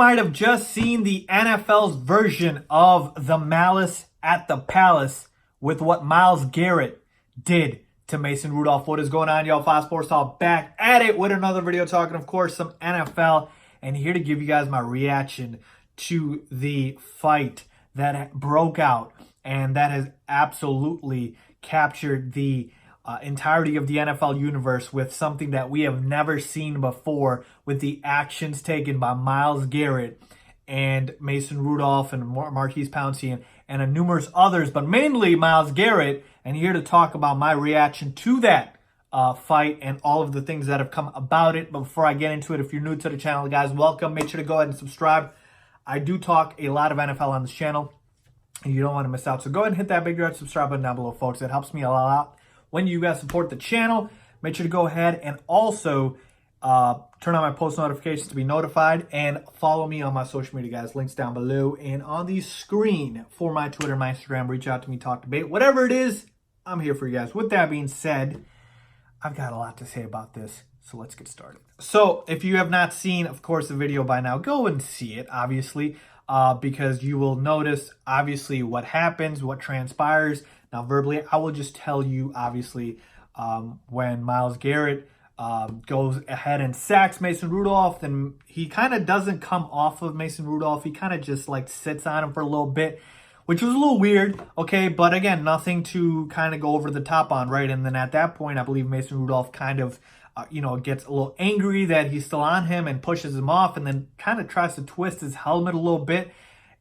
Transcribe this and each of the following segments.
might have just seen the NFL's version of the Malice at the Palace with what Myles Garrett did to Mason Rudolph. What is going on, y'all? Fox Sports Talk back at it with another video talking, of course, some NFL. And here to give you guys my reaction to the fight that broke out and that has absolutely captured the entirety of the NFL universe with something that we have never seen before, with the actions taken by Myles Garrett and Mason Rudolph and Maurkice Pouncey and numerous others, but mainly Myles Garrett. And here to talk about my reaction to that fight and all of the things that have come about it. But before I get into it, if you're new to the channel, guys, welcome. Make sure to go ahead and subscribe. I do talk a lot of NFL on this channel, and you don't want to miss out. So go ahead and hit that big red subscribe button down below, folks. It helps me a lot when you guys support the channel. Make sure to go ahead and also turn on my post notifications to be notified, and follow me on my social media, guys. Links down below and on the screen for my Twitter, my Instagram. Reach out to me, talk debate, whatever it is, I'm here for you guys. With that being said, I've got a lot to say about this, so let's get started. So if you have not seen, of course, the video by now, go and see it, obviously, because you will notice, obviously, what happens, what transpires. Now, verbally, I will just tell you, obviously, when Myles Garrett goes ahead and sacks Mason Rudolph, then he kind of doesn't come off of Mason Rudolph. He kind of just like sits on him for a little bit, which was a little weird, okay? But again, nothing to kind of go over the top on, right? And then at that point, I believe Mason Rudolph kind of, gets a little angry that he's still on him and pushes him off, and then kind of tries to twist his helmet a little bit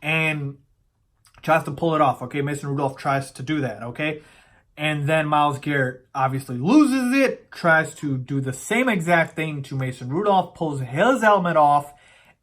and tries to pull it off, okay? Mason Rudolph tries to do that, okay? And then Myles Garrett obviously loses it, tries to do the same exact thing to Mason Rudolph, pulls his helmet off,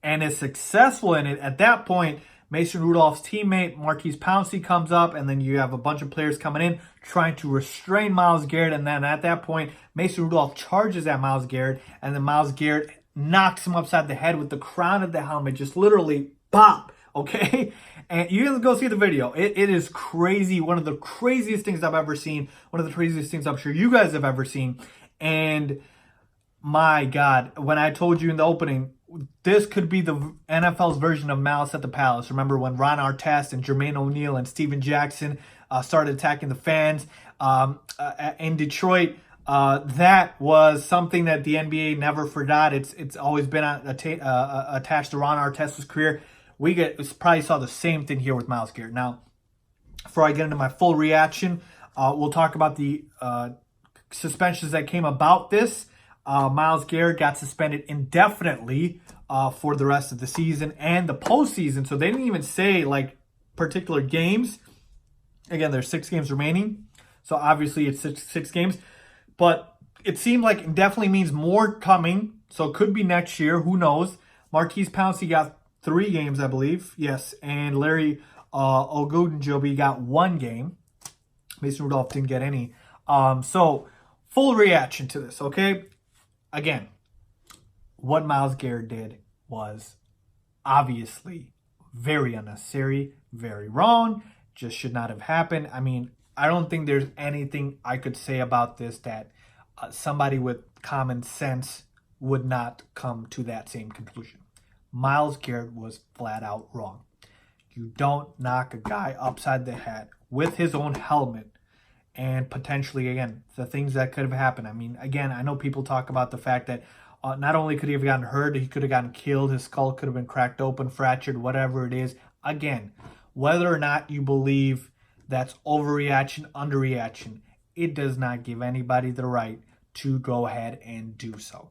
and is successful in it. At that point, Mason Rudolph's teammate, Maurkice Pouncey, comes up, and then you have a bunch of players coming in trying to restrain Myles Garrett. And then at that point, Mason Rudolph charges at Myles Garrett, and then Myles Garrett knocks him upside the head with the crown of the helmet, just literally pop, okay? And you can go see the video. It is crazy. One of the craziest things I've ever seen. One of the craziest things I'm sure you guys have ever seen. And my God, when I told you in the opening, this could be the NFL's version of Malice at the Palace. Remember when Ron Artest and Jermaine O'Neal and Steven Jackson started attacking the fans in Detroit? That was something that the NBA never forgot. It's always been attached to Ron Artest's career. We probably saw the same thing here with Myles Garrett. Now, before I get into my full reaction, we'll talk about the suspensions that came about this. Myles Garrett got suspended indefinitely for the rest of the season and the postseason. So they didn't even say like particular games. Again, there's 6 games remaining, so obviously it's six games. But it seemed like it definitely means more coming. So it could be next year. Who knows? Maurkice Pouncey got 3 games, I believe. Yes, and Larry Ogunjobi got 1 game. Mason Rudolph didn't get any. So full reaction to this, okay? Again, what Myles Garrett did was obviously very unnecessary, very wrong, just should not have happened. I mean, I don't think there's anything I could say about this that somebody with common sense would not come to that same conclusion. Myles Garrett was flat out wrong. You don't knock a guy upside the head with his own helmet and potentially, again, the things that could have happened. I mean, again, I know people talk about the fact that not only could he have gotten hurt, he could have gotten killed. His skull could have been cracked open, fractured, whatever it is. Again, whether or not you believe that's overreaction, underreaction, it does not give anybody the right to go ahead and do so.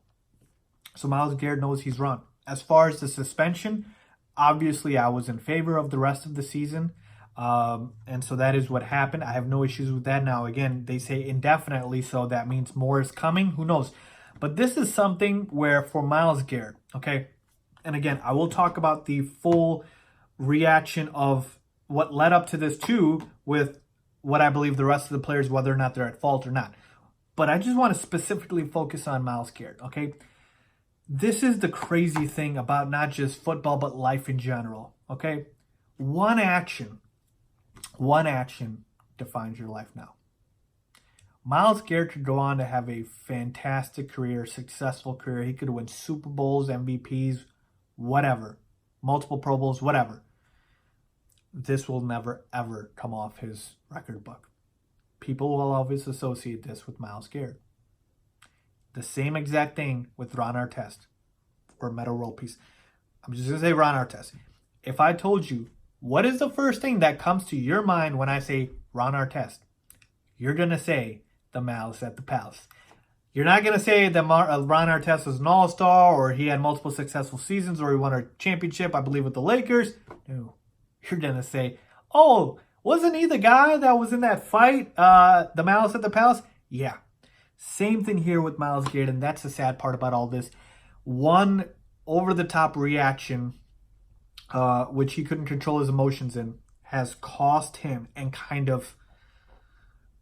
So Myles Garrett knows he's wrong. As far as the suspension, obviously I was in favor of the rest of the season. And so that is what happened. I have no issues with that. Now, again, they say indefinitely, so that means more is coming. Who knows? But this is something where for Myles Garrett, okay, and again, I will talk about the full reaction of what led up to this too, with what I believe the rest of the players, whether or not they're at fault or not. But I just want to specifically focus on Myles Garrett, okay? This is the crazy thing about not just football, but life in general, okay? One action defines your life now. Myles Garrett could go on to have a fantastic career, successful career. He could win Super Bowls, MVPs, whatever. multiple Pro Bowls, whatever. This will never, ever come off his record book. People will always associate this with Myles Garrett. The same exact thing with Ron Artest or Metal World Peace. I'm just going to say Ron Artest. If I told you, what is the first thing that comes to your mind when I say Ron Artest? You're going to say the Malice at the Palace. You're not going to say that Ron Artest was an all-star or he had multiple successful seasons or he won a championship, I believe, with the Lakers. No. You're going to say, oh, wasn't he the guy that was in that fight, the Malice at the Palace? Yeah. Same thing here with Myles Garrett, and that's the sad part about all this. One over-the-top reaction, which he couldn't control his emotions in, has cost him and kind of,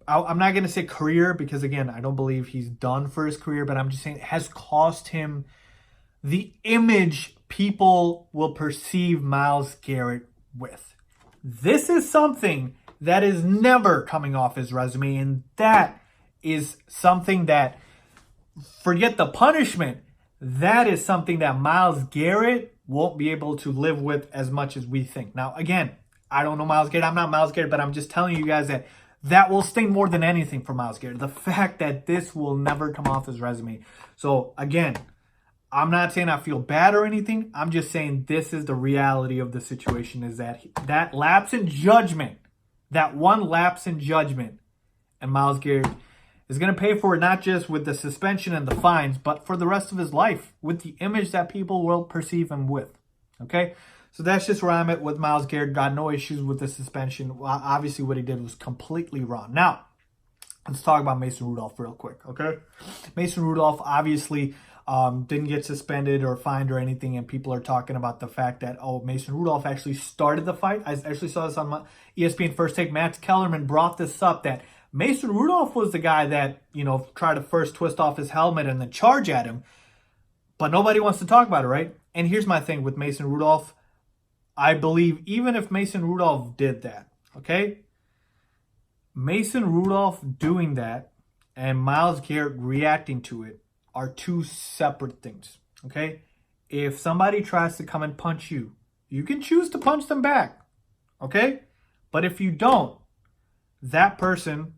I'm not going to say career because, again, I don't believe he's done for his career, but I'm just saying it has cost him the image people will perceive Myles Garrett with. This is something that is never coming off his resume, and that is something that, forget the punishment, that is something that Myles Garrett won't be able to live with as much as we think. Now, again, I don't know Myles Garrett. I'm not Myles Garrett, but I'm just telling you guys that will sting more than anything for Myles Garrett. The fact that this will never come off his resume. So, again, I'm not saying I feel bad or anything. I'm just saying this is the reality of the situation, is that lapse in judgment, that one lapse in judgment, and Myles Garrett is going to pay for it not just with the suspension and the fines, but for the rest of his life with the image that people will perceive him with. Okay? So that's just where I'm at with Myles Garrett. Got no issues with the suspension. Well, obviously, what he did was completely wrong. Now, let's talk about Mason Rudolph real quick, okay? Mason Rudolph obviously didn't get suspended or fined or anything, and people are talking about the fact that, oh, Mason Rudolph actually started the fight. I actually saw this on my ESPN First Take. Matt Kellerman brought this up, that Mason Rudolph was the guy that, tried to first twist off his helmet and then charge at him. But nobody wants to talk about it, right? And here's my thing with Mason Rudolph. I believe even if Mason Rudolph did that, okay? Mason Rudolph doing that and Myles Garrett reacting to it are two separate things, okay? If somebody tries to come and punch you, you can choose to punch them back, okay? But if you don't, that person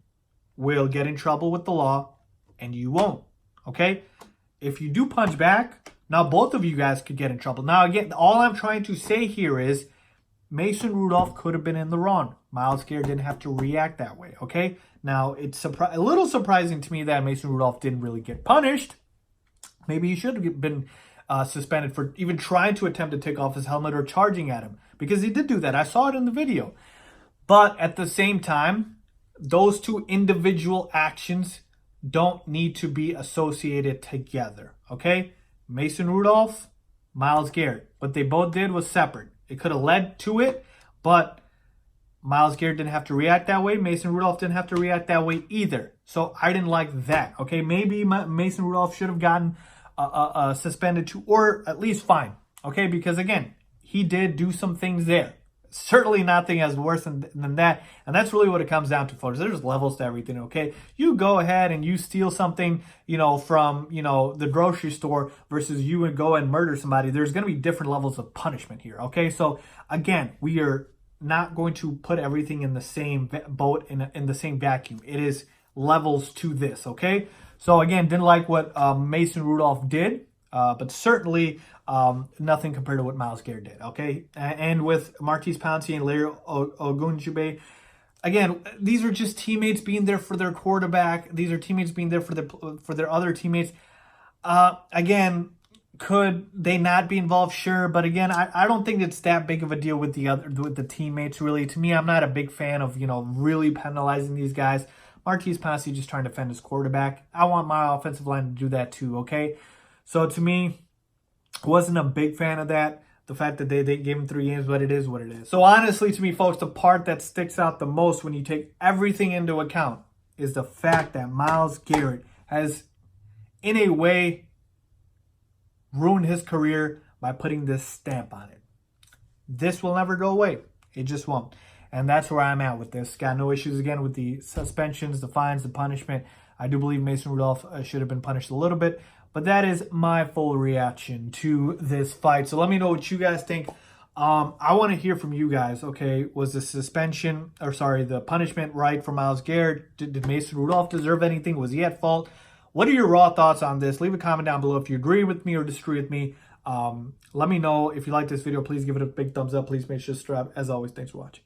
will get in trouble with the law and you won't, okay? If you do punch back, now both of you guys could get in trouble. Now, again, all I'm trying to say here is Mason Rudolph could have been in the wrong. Myles Garrett didn't have to react that way, okay? Now, it's a little surprising to me that Mason Rudolph didn't really get punished. Maybe he should have been suspended for even trying to attempt to take off his helmet or charging at him, because he did do that. I saw it in the video. But at the same time, those two individual actions don't need to be associated together, okay? Mason Rudolph, Myles Garrett. What they both did was separate. It could have led to it, but Myles Garrett didn't have to react that way. Mason Rudolph didn't have to react that way either. So I didn't like that, okay? Maybe Mason Rudolph should have gotten suspended too, or at least fined, okay? Because, again, he did do some things there. Certainly nothing as worse than that. And that's really what it comes down to, folks. There's levels to everything, okay? You go ahead and you steal something, from, the grocery store versus you and go and murder somebody. There's going to be different levels of punishment here, okay? So, again, we are not going to put everything in the same boat, in the same vacuum. It is levels to this, okay? So, again, didn't like what Mason Rudolph did. But certainly nothing compared to what Myles Garrett did, okay? And with Martise Pouncey and Larry Ogunjobi, again, these are just teammates being there for their quarterback. These are teammates being there for their other teammates. Again, could they not be involved? Sure, but again, I don't think it's that big of a deal with the teammates, really. To me, I'm not a big fan of, really penalizing these guys. Martise Pouncey just trying to defend his quarterback. I want my offensive line to do that too, okay? So to me, wasn't a big fan of that. The fact that they gave him 3 games, but it is what it is. So honestly, to me, folks, the part that sticks out the most when you take everything into account is the fact that Myles Garrett has, in a way, ruined his career by putting this stamp on it. This will never go away. It just won't. And that's where I'm at with this. Got no issues, again, with the suspensions, the fines, the punishment. I do believe Mason Rudolph should have been punished a little bit. But that is my full reaction to this fight. So let me know what you guys think. I want to hear from you guys. Okay, was the punishment right for Myles Garrett? Did Mason Rudolph deserve anything? Was he at fault? What are your raw thoughts on this? Leave a comment down below if you agree with me or disagree with me. Let me know. If you like this video, please give it a big thumbs up. Please make sure to subscribe. As always, thanks for watching.